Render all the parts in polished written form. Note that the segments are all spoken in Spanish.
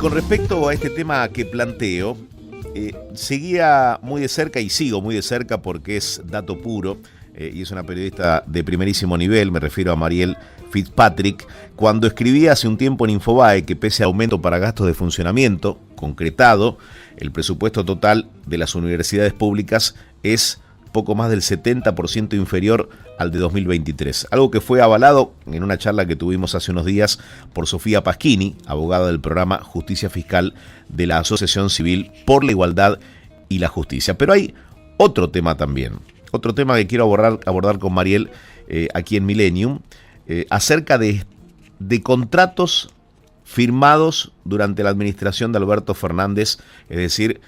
con respecto a este tema que planteo, seguía muy de cerca y sigo muy de cerca porque es dato puro y es una periodista de primerísimo nivel, me refiero a Mariel Fitzpatrick, cuando escribía hace un tiempo en Infobae que pese a aumento para gastos de funcionamiento concretado, el presupuesto total de las universidades públicas es poco más del 70% inferior al de 2023. Algo que fue avalado en una charla que tuvimos hace unos días por Sofía Pasquini, abogada del programa Justicia Fiscal de la Asociación Civil por la Igualdad y la Justicia. Pero hay otro tema también, otro tema que quiero abordar con Mariel aquí en Millennium, acerca de contratos firmados durante la administración de Alberto Fernández, es decir,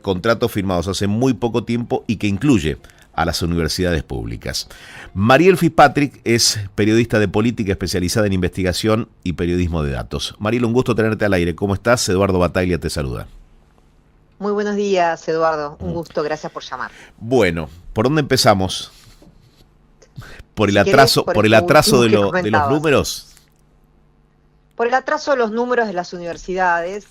contratos firmados hace muy poco tiempo y que incluye a las universidades públicas. Mariel Fitzpatrick es periodista de política especializada en investigación y periodismo de datos. Mariel, un gusto tenerte al aire. ¿Cómo estás? Eduardo Bataglia te saluda. Muy buenos días, Eduardo. Un gusto, gracias por llamar. Bueno, ¿por dónde empezamos? ¿Por el atraso, por el atraso de los números? Por el atraso de los números de las universidades,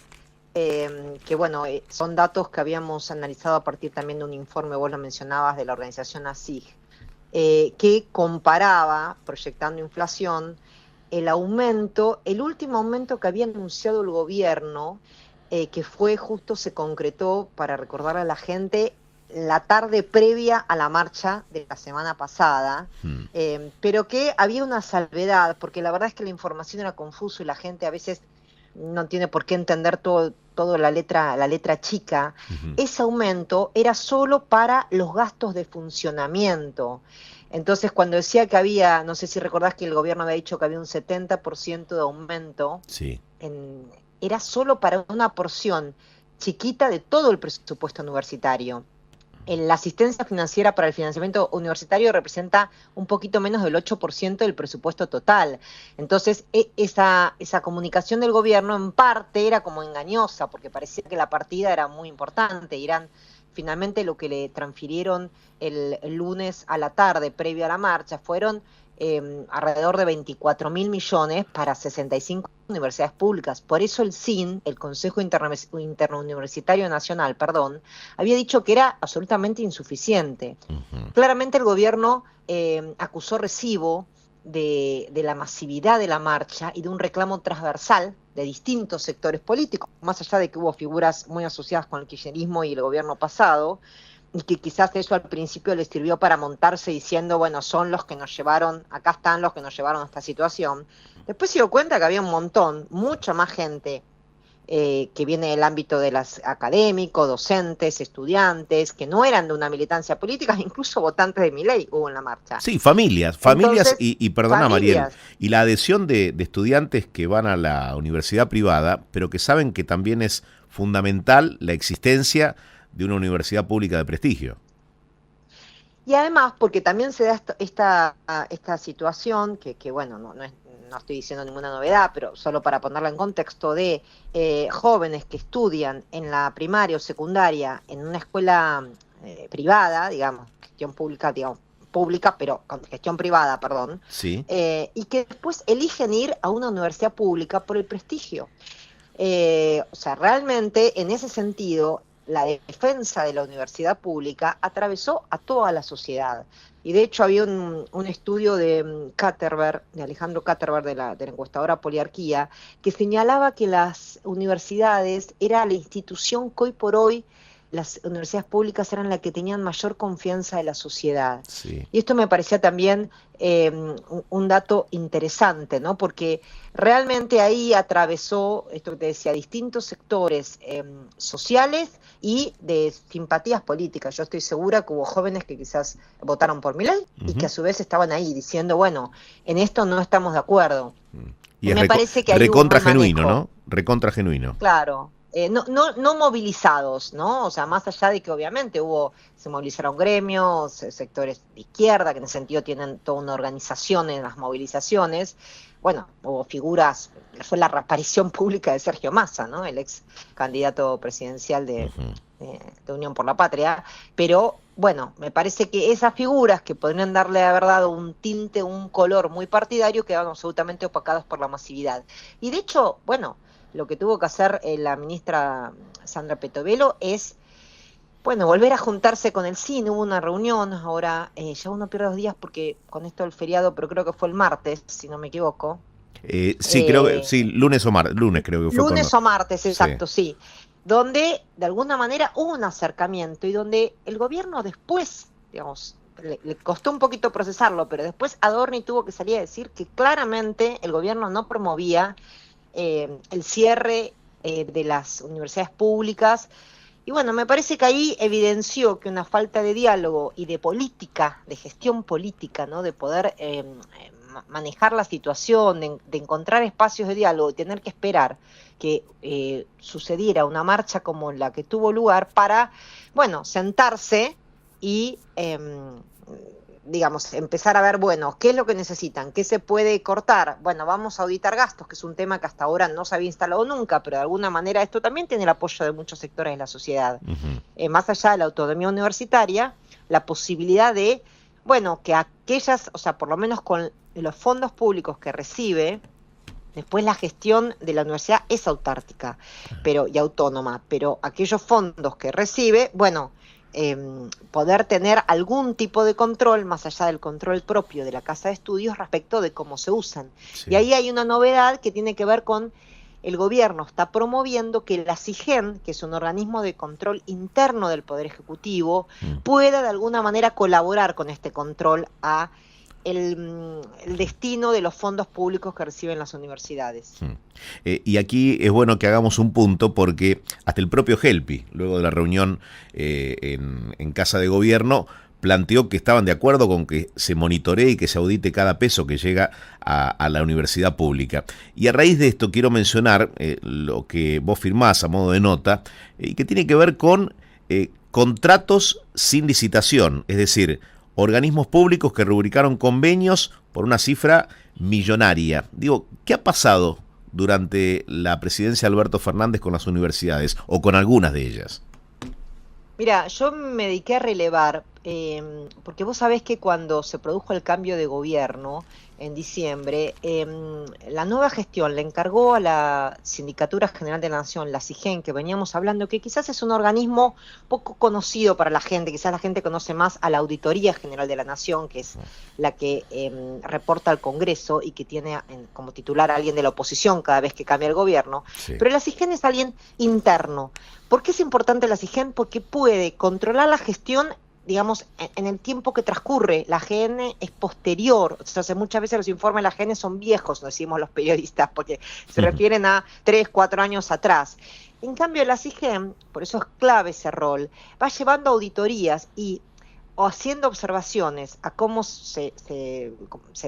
que bueno, son datos que habíamos analizado a partir también de un informe, vos lo mencionabas, de la organización ASIG, que comparaba, proyectando inflación, el último aumento que había anunciado el gobierno, que fue justo, se concretó, para recordar a la gente, la tarde previa a la marcha de la semana pasada, pero que había una salvedad, porque la verdad es que la información era confusa y la gente a veces no tiene por qué entender todo la letra chica. Ese aumento era solo para los gastos de funcionamiento. Entonces, cuando decía que había, no sé si recordás que el gobierno había dicho que había un 70% de aumento, sí, era solo para una porción chiquita de todo el presupuesto universitario. La asistencia financiera para el financiamiento universitario representa un poquito menos del 8% del presupuesto total. Entonces, esa comunicación del gobierno en parte era como engañosa, porque parecía que la partida era muy importante. Finalmente lo que le transfirieron el lunes a la tarde, previo a la marcha, fueron alrededor de 24.000 millones para 65 universidades públicas. Por eso el CIN, el Consejo Interuniversitario Nacional, había dicho que era absolutamente insuficiente. Claramente el gobierno acusó recibo de la masividad de la marcha y de un reclamo transversal de distintos sectores políticos, más allá de que hubo figuras muy asociadas con el kirchnerismo y el gobierno pasado, y que quizás eso al principio les sirvió para montarse diciendo, bueno, son los que nos llevaron, acá están los que nos llevaron a esta situación. Después se dio cuenta que había un montón, mucha más gente que viene del ámbito de las académicos, docentes, estudiantes, que no eran de una militancia política, incluso votantes de Milei hubo en la marcha. Sí, familias Entonces, y perdona familias. Mariel, y la adhesión de estudiantes que van a la universidad privada, pero que saben que también es fundamental la existencia de una universidad pública de prestigio. Y además, porque también se da esta situación, que bueno, no estoy diciendo ninguna novedad, pero solo para ponerla en contexto, de jóvenes que estudian en la primaria o secundaria en una escuela privada, digamos, gestión pública, pero con gestión privada, perdón, Sí. Y que después eligen ir a una universidad pública por el prestigio. O sea, realmente, en ese sentido, la defensa de la universidad pública atravesó a toda la sociedad. Y de hecho había un estudio de Katterberg, de Alejandro Katterberg, de la encuestadora Poliarquía, que señalaba que las universidades era la institución que hoy por hoy las universidades públicas eran las que tenían mayor confianza de la sociedad. Sí. Y esto me parecía también un dato interesante, ¿no? Porque realmente ahí atravesó, esto que te decía, distintos sectores sociales y de simpatías políticas. Yo estoy segura que hubo jóvenes que quizás votaron por Milei y que a su vez estaban ahí diciendo, bueno, en esto no estamos de acuerdo. Y me parece que hay recontra un mal genuino, manejo. ¿no? Recontra genuino. Claro. No movilizados, ¿no? O sea, más allá de que obviamente se movilizaron gremios, sectores de izquierda, que en ese sentido tienen toda una organización en las movilizaciones. Bueno, hubo figuras, fue la reaparición pública de Sergio Massa, ¿no? El ex candidato presidencial de Unión por la Patria. Pero, bueno, me parece que esas figuras que podrían darle, de verdad, un tinte, un color muy partidario, quedaron absolutamente opacadas por la masividad. Y de hecho, bueno, lo que tuvo que hacer la ministra Sandra Petovelo es, bueno, volver a juntarse con el cine. Hubo una reunión, ahora ya uno pierde 2 días porque con esto del feriado, pero creo que fue el martes, si no me equivoco. Sí, creo que sí, lunes creo que fue Lunes o martes, sí. exacto, sí. Donde de alguna manera hubo un acercamiento y donde el gobierno después, digamos, le costó un poquito procesarlo, pero después Adorni tuvo que salir a decir que claramente el gobierno no promovía el cierre de las universidades públicas. Y bueno, me parece que ahí evidenció que una falta de diálogo y de política, de gestión política, ¿no? De poder manejar la situación, de encontrar espacios de diálogo y tener que esperar que sucediera una marcha como la que tuvo lugar para, bueno, sentarse y, digamos, empezar a ver, bueno, ¿qué es lo que necesitan? ¿Qué se puede cortar? Bueno, vamos a auditar gastos, que es un tema que hasta ahora no se había instalado nunca, pero de alguna manera esto también tiene el apoyo de muchos sectores de la sociedad. Más allá de la autonomía universitaria, la posibilidad de, bueno, que aquellas, o sea, por lo menos con los fondos públicos que recibe, después la gestión de la universidad es autártica y autónoma, pero aquellos fondos que recibe, bueno, poder tener algún tipo de control, más allá del control propio de la casa de estudios, respecto de cómo se usan. Sí. Y ahí hay una novedad que tiene que ver con el gobierno está promoviendo que la SIGEN, que es un organismo de control interno del Poder Ejecutivo, pueda de alguna manera colaborar con este control a el destino de los fondos públicos que reciben las universidades. Y aquí es bueno que hagamos un punto porque hasta el propio Helpi, luego de la reunión en Casa de Gobierno, planteó que estaban de acuerdo con que se monitoree y que se audite cada peso que llega a la universidad pública. Y a raíz de esto quiero mencionar lo que vos firmás a modo de nota y que tiene que ver con contratos sin licitación, es decir, organismos públicos que rubricaron convenios por una cifra millonaria. Digo, ¿qué ha pasado durante la presidencia de Alberto Fernández con las universidades o con algunas de ellas? Mira, yo me dediqué a relevar, porque vos sabés que cuando se produjo el cambio de gobierno en diciembre, la nueva gestión le encargó a la Sindicatura General de la Nación, la SIGEN, que veníamos hablando, que quizás es un organismo poco conocido para la gente, quizás la gente conoce más a la Auditoría General de la Nación, que es la que reporta al Congreso y que tiene como titular a alguien de la oposición cada vez que cambia el gobierno, sí. Pero la SIGEN es alguien interno. ¿Por qué es importante la SIGEN? Porque puede controlar la gestión, digamos, en el tiempo que transcurre. La AGN es posterior, o sea, muchas veces los informes de la AGN son viejos, nos decimos los periodistas, porque se refieren a 3, 4 años atrás. En cambio, la SIGEN, por eso es clave ese rol, va llevando auditorías o haciendo observaciones a cómo se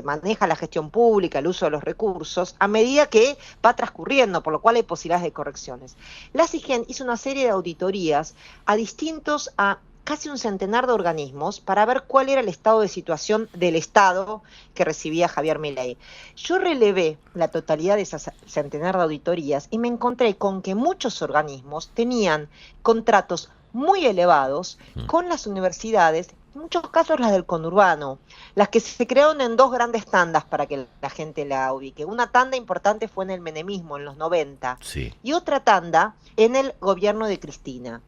maneja la gestión pública, el uso de los recursos, a medida que va transcurriendo, por lo cual hay posibilidades de correcciones. La SIGEN hizo una serie de auditorías a casi un centenar de organismos para ver cuál era el estado de situación del Estado que recibía Javier Milei. Yo relevé la totalidad de esas centenar de auditorías y me encontré con que muchos organismos tenían contratos muy elevados con las universidades, en muchos casos las del conurbano, las que se crearon en 2 grandes tandas para que la gente la ubique. Una tanda importante fue en el menemismo, en los 90, sí. Y otra tanda en el gobierno de Cristina,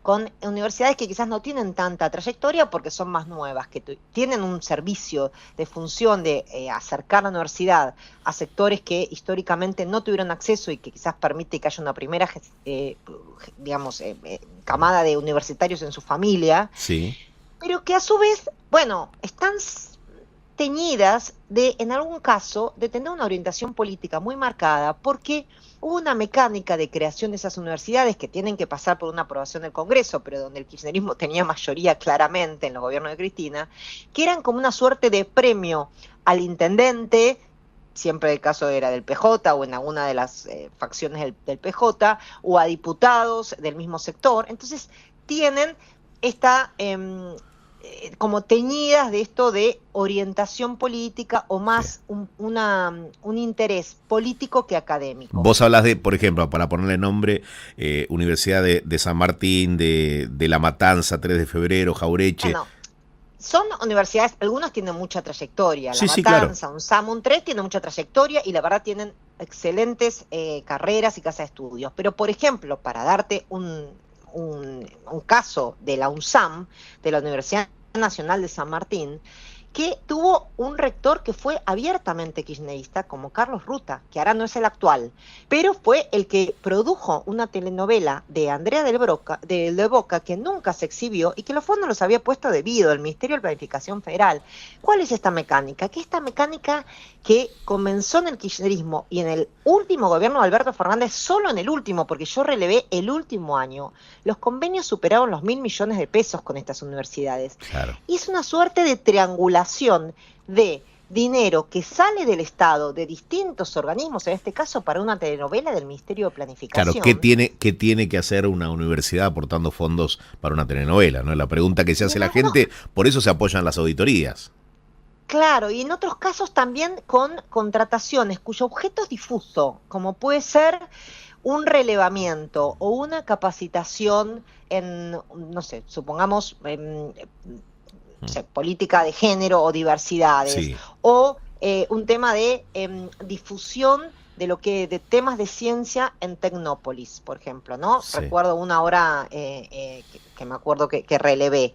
con universidades que quizás no tienen tanta trayectoria porque son más nuevas, que tienen un servicio de función de acercar la universidad a sectores que históricamente no tuvieron acceso y que quizás permite que haya una primera, camada de universitarios en su familia, sí. Pero que a su vez, bueno, están teñidas de, en algún caso, de tener una orientación política muy marcada, porque hubo una mecánica de creación de esas universidades que tienen que pasar por una aprobación del Congreso, pero donde el kirchnerismo tenía mayoría claramente en los gobiernos de Cristina, que eran como una suerte de premio al intendente, siempre el caso era del PJ o en alguna de las facciones del PJ, o a diputados del mismo sector. Entonces tienen esta como teñidas de esto de orientación política o más un interés político que académico. Vos hablas de, por ejemplo, para ponerle nombre, Universidad de San Martín, de La Matanza, 3 de Febrero, Jaureche. Bueno, son universidades, algunas tienen mucha trayectoria, La Matanza, claro. Un SAM, un 3 tienen mucha trayectoria y la verdad tienen excelentes carreras y casas de estudios. Pero, por ejemplo, para darte un caso de la UNSAM, de la Universidad Nacional de San Martín, que tuvo un rector que fue abiertamente kirchnerista, como Carlos Ruta, que ahora no es el actual, pero fue el que produjo una telenovela de Andrea del Boca que nunca se exhibió y que los fondos los había puesto debido al Ministerio de Planificación Federal. ¿Cuál es esta mecánica? Que esta mecánica que comenzó en el kirchnerismo y en el último gobierno de Alberto Fernández, solo en el último, porque yo relevé el último año, los convenios superaron los 1.000 millones de pesos con estas universidades. Claro. Y es una suerte de triangulación de dinero que sale del Estado, de distintos organismos, en este caso para una telenovela del Ministerio de Planificación. Claro, ¿qué tiene que hacer una universidad aportando fondos para una telenovela? ¿No? La pregunta que se hace la gente, por eso se apoyan las auditorías. Claro, y en otros casos también con contrataciones cuyo objeto es difuso, como puede ser un relevamiento o una capacitación en, no sé, supongamos, no sé, política de género o diversidades, Sí. o un tema de difusión de temas de ciencia en Tecnópolis, por ejemplo, ¿no? Sí. Recuerdo una hora que me acuerdo que relevé.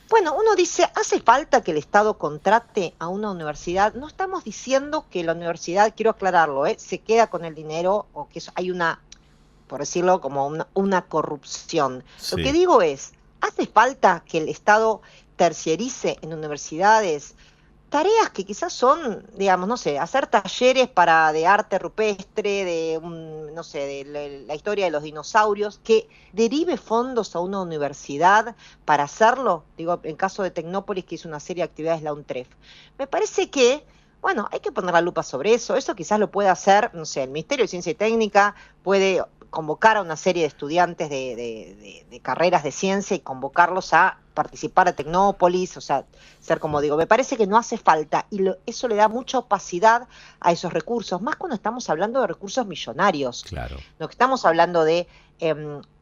Bueno, uno dice, ¿hace falta que el Estado contrate a una universidad? No estamos diciendo que la universidad, quiero aclararlo, se queda con el dinero o que hay una, por decirlo, como una corrupción. Sí. Lo que digo es, ¿hace falta que el Estado terciarice en universidades tareas que quizás son, digamos, no sé, hacer talleres de arte rupestre, no sé, de la historia de los dinosaurios, que derive fondos a una universidad para hacerlo? Digo, en caso de Tecnópolis, que hizo una serie de actividades la UNTREF. Me parece que, bueno, hay que poner la lupa sobre eso. Eso quizás lo puede hacer, no sé, el Ministerio de Ciencia y Técnica puede convocar a una serie de estudiantes de carreras de ciencia y convocarlos a participar a Tecnópolis, o sea, ser como digo, me parece que no hace falta y eso le da mucha opacidad a esos recursos, más cuando estamos hablando de recursos millonarios. Claro. Lo que estamos hablando de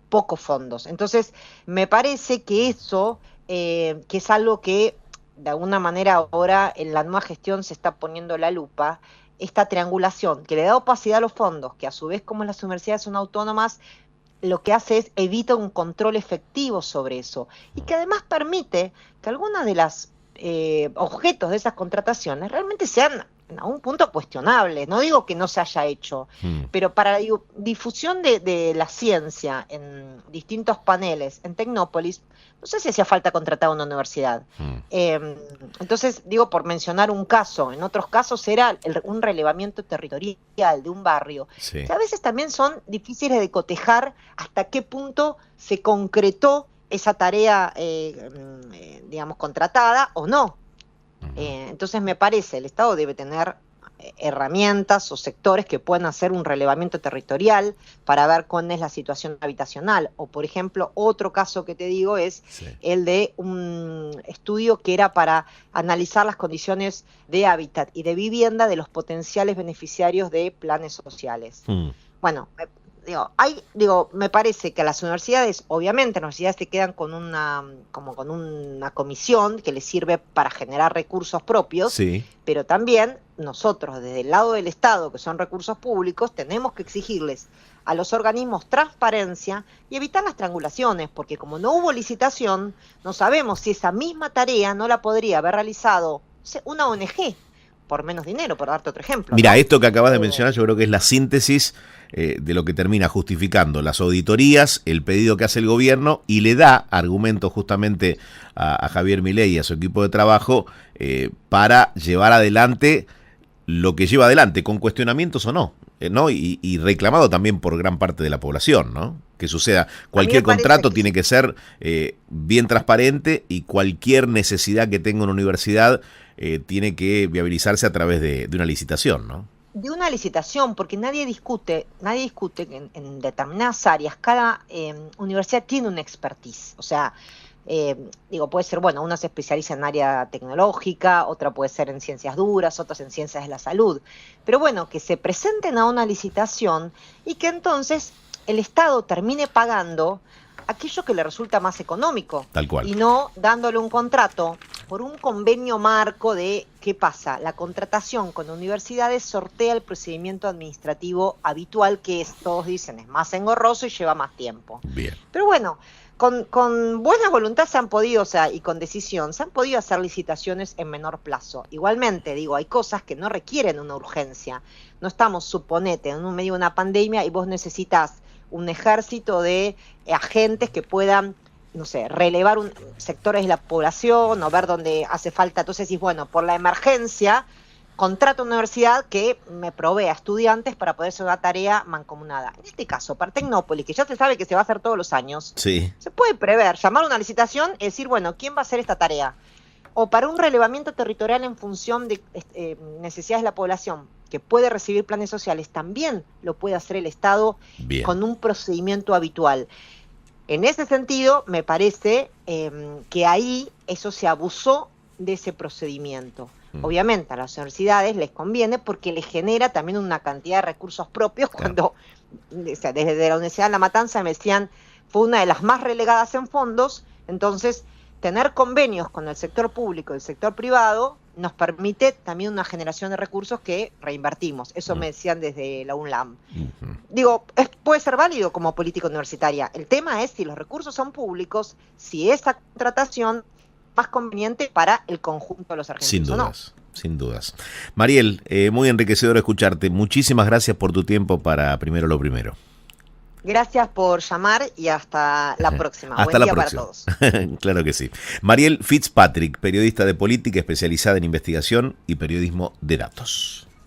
pocos fondos. Entonces, me parece que eso, que es algo que de alguna manera ahora en la nueva gestión se está poniendo la lupa, esta triangulación que le da opacidad a los fondos, que a su vez como las universidades son autónomas, lo que hace es evita un control efectivo sobre eso y que además permite que algunas de las objetos de esas contrataciones realmente sean a un punto cuestionables. No digo que no se haya hecho, pero para la difusión de la ciencia en distintos paneles en Tecnópolis, no sé si hacía falta contratar a una universidad. Entonces, digo, por mencionar un caso, en otros casos era un relevamiento territorial de un barrio, Sí. que a veces también son difíciles de cotejar hasta qué punto se concretó esa tarea, digamos, contratada o no. Entonces me parece, el Estado debe tener herramientas o sectores que puedan hacer un relevamiento territorial para ver cuál es la situación habitacional. O, por ejemplo, otro caso que te digo es el de un estudio que era para analizar las condiciones de hábitat y de vivienda de los potenciales beneficiarios de planes sociales. Bueno, me parece que las universidades, obviamente las universidades se quedan con una comisión que les sirve para generar recursos propios, Sí. pero también nosotros desde el lado del Estado, que son recursos públicos, tenemos que exigirles a los organismos transparencia y evitar las triangulaciones, porque como no hubo licitación, no sabemos si esa misma tarea no la podría haber realizado una ONG por menos dinero, por darte otro ejemplo. Mira, ¿no? esto que acabas de mencionar yo creo que es la síntesis de lo que termina justificando las auditorías, el pedido que hace el gobierno y le da argumentos justamente a Javier Milei y a su equipo de trabajo para llevar adelante lo que lleva adelante, con cuestionamientos o no, ¿no? Y reclamado también por gran parte de la población, ¿no? Que suceda, cualquier contrato tiene que ser bien transparente y cualquier necesidad que tenga una universidad tiene que viabilizarse a través de una licitación, ¿no? De una licitación, porque nadie discute que en determinadas áreas cada universidad tiene una expertise, o sea, puede ser, bueno, una se especializa en área tecnológica, otra puede ser en ciencias duras, otras en ciencias de la salud, pero bueno, que se presenten a una licitación y que entonces el Estado termine pagando aquello que le resulta más económico. Tal cual. Y no dándole un contrato por un convenio marco de, ¿qué pasa? La contratación con universidades sortea el procedimiento administrativo habitual, que es, todos dicen, es más engorroso y lleva más tiempo. Bien. Pero bueno, con buena voluntad se han podido, o sea, y con decisión, se han podido hacer licitaciones en menor plazo. Igualmente, digo, hay cosas que no requieren una urgencia. No estamos, suponete, en un medio de una pandemia y vos necesitas un ejército de agentes que puedan, no sé, relevar sectores de la población o ver dónde hace falta. Entonces decís, bueno, por la emergencia, contrato a una universidad que me provea estudiantes para poder hacer una tarea mancomunada. En este caso, para Tecnópolis, que ya se sabe que se va a hacer todos los años, Sí. se puede prever, llamar a una licitación y decir, bueno, ¿quién va a hacer esta tarea? O para un relevamiento territorial en función de necesidades de la población, que puede recibir planes sociales, también lo puede hacer el Estado. Bien. Con un procedimiento habitual. En ese sentido, me parece que ahí eso se abusó de ese procedimiento. Obviamente a las universidades les conviene porque les genera también una cantidad de recursos propios. Cuando, o sea, desde la Universidad de La Matanza me decían, fue una de las más relegadas en fondos. Entonces, tener convenios con el sector público y el sector privado nos permite también una generación de recursos que reinvertimos. Eso me decían desde la UNLAM. Digo, puede ser válido como política universitaria. El tema es si los recursos son públicos, si esa contratación es más conveniente para el conjunto de los argentinos. Sin dudas, ¿no? Sin dudas. Mariel, muy enriquecedor escucharte. Muchísimas gracias por tu tiempo para Primero lo Primero. Gracias por llamar y hasta la próxima. Hasta Buen la día próxima. para todos. Claro que sí. Mariel Fitzpatrick, periodista de política especializada en investigación y periodismo de datos.